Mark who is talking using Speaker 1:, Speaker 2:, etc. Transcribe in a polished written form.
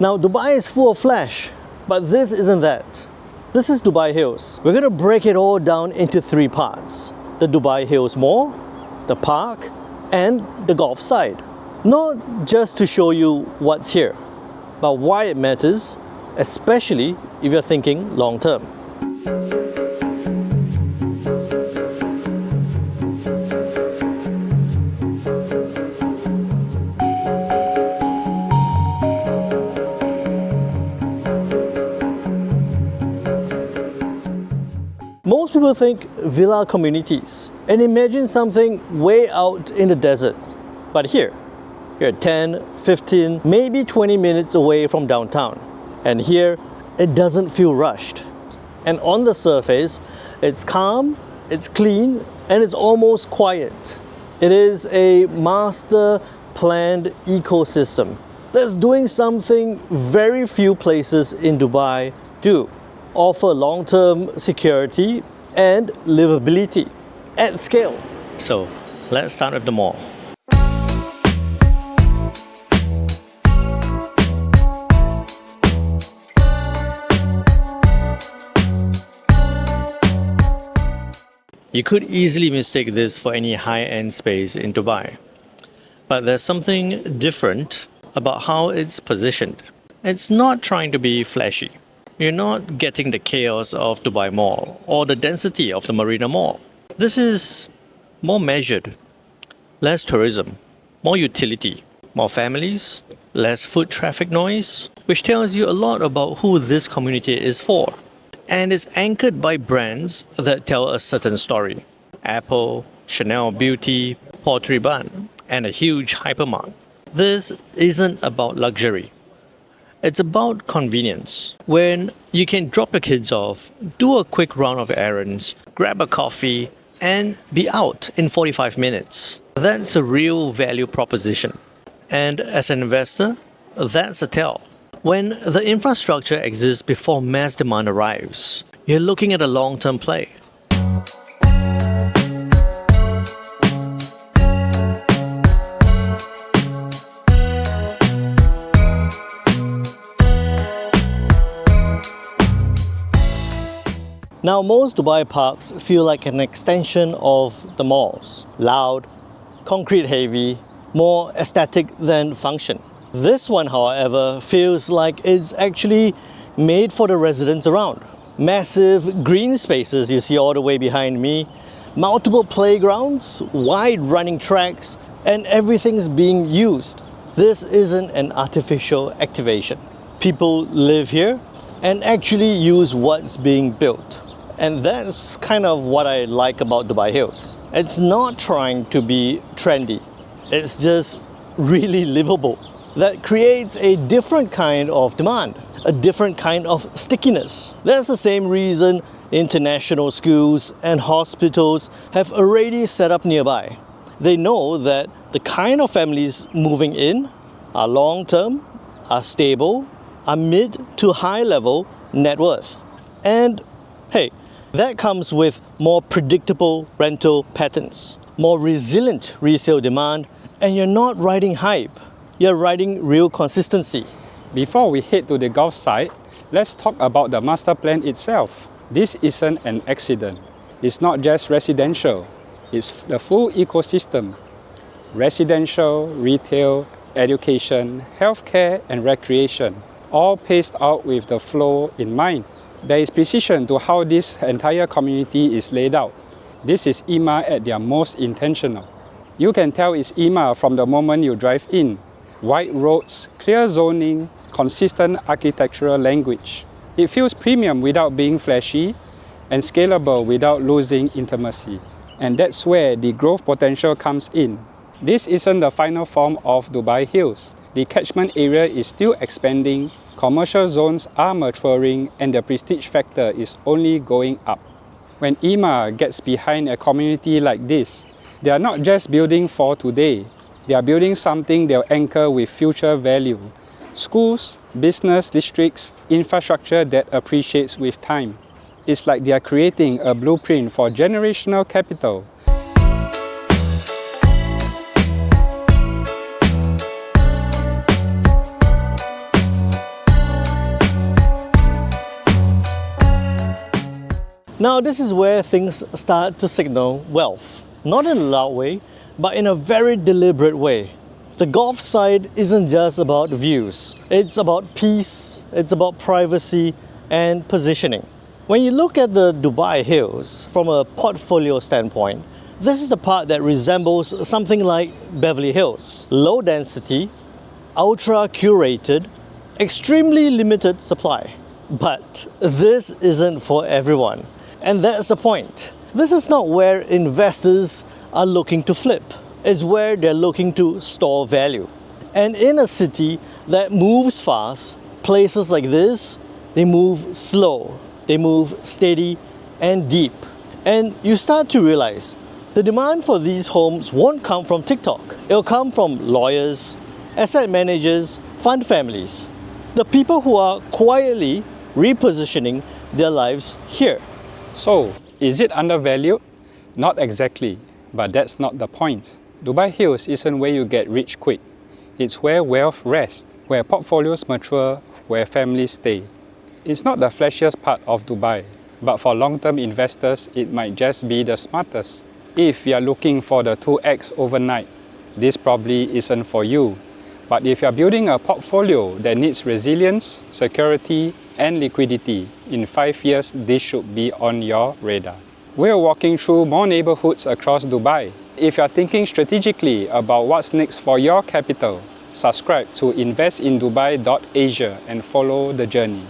Speaker 1: Now, Dubai is full of flash, but this isn't that. This is Dubai Hills. We're going to break it all down into 3 parts. The Dubai Hills Mall, the park, and the golf side. Not just to show you what's here, but why it matters, especially if you're thinking long term. Most people think villa communities and imagine something way out in the desert. But here, you're 10, 15, maybe 20 minutes away from downtown. And here, it doesn't feel rushed. And on the surface, it's calm, it's clean, and it's almost quiet. It is a master planned ecosystem that's doing something very few places in Dubai do. Offer long-term security and livability at scale. So let's start with the mall. You could easily mistake this for any high-end space in Dubai. But there's something different about how it's positioned. It's not trying to be flashy. You're not getting the chaos of Dubai Mall or the density of the Marina Mall. This is more measured, less tourism, more utility, more families, less foot traffic noise, which tells you a lot about who this community is for. And it's anchored by brands that tell a certain story. Apple, Chanel Beauty, Pottery Barn, and a huge hypermart. This isn't about luxury. It's about convenience. When you can drop your kids off, do a quick round of errands, grab a coffee, and be out in 45 minutes. That's a real value proposition. And as an investor, that's a tell. When the infrastructure exists before mass demand arrives, you're looking at a long-term play. Now, most Dubai parks feel like an extension of the malls. Loud, concrete heavy, more aesthetic than function. This one, however, feels like it's actually made for the residents around. Massive green spaces you see all the way behind me, multiple playgrounds, wide running tracks, and everything's being used. This isn't an artificial activation. People live here and actually use what's being built. And that's kind of what I like about Dubai Hills. It's not trying to be trendy. It's just really livable. That creates a different kind of demand, a different kind of stickiness. That's the same reason international schools and hospitals have already set up nearby. They know that the kind of families moving in are long-term, are stable, are mid to high-level net worth. And hey, that comes with more predictable rental patterns, more resilient resale demand, and you're not riding hype, you're riding real consistency.
Speaker 2: Before we head to the golf site, let's talk about the master plan itself. This isn't an accident. It's not just residential, it's the full ecosystem. Residential, retail, education, healthcare, and recreation, all paced out with the flow in mind. There is precision to how this entire community is laid out. This is IMA at their most intentional. You can tell it's IMA from the moment you drive in. Wide roads, clear zoning, consistent architectural language. It feels premium without being flashy and scalable without losing intimacy. And that's where the growth potential comes in. This isn't the final form of Dubai Hills. The catchment area is still expanding, commercial zones are maturing, and the prestige factor is only going up. When IMA gets behind a community like this, they are not just building for today, they are building something they'll anchor with future value. Schools, business districts, infrastructure that appreciates with time. It's like they are creating a blueprint for generational capital.
Speaker 1: Now this is where things start to signal wealth. Not in a loud way, but in a very deliberate way. The Gulf side isn't just about views. It's about peace, it's about privacy and positioning. When you look at the Dubai Hills from a portfolio standpoint, this is the part that resembles something like Beverly Hills. Low density, ultra curated, extremely limited supply. But this isn't for everyone. And that's the point. This is not where investors are looking to flip. It's where they're looking to store value. And in a city that moves fast, places like this, they move slow, they move steady and deep. And you start to realize the demand for these homes won't come from TikTok. It'll come from lawyers, asset managers, fund families, the people who are quietly repositioning their lives here.
Speaker 2: So, is it undervalued? Not exactly, but that's not the point. Dubai Hills isn't where you get rich quick. It's where wealth rests, where portfolios mature, where families stay. It's not the flashiest part of Dubai, but for long-term investors, it might just be the smartest. If you're looking for the 2x overnight, this probably isn't for you. But if you're building a portfolio that needs resilience, security, and liquidity, in 5 years, this should be on your radar. We're walking through more neighborhoods across Dubai. If you're thinking strategically about what's next for your capital, subscribe to investindubai.asia and follow the journey.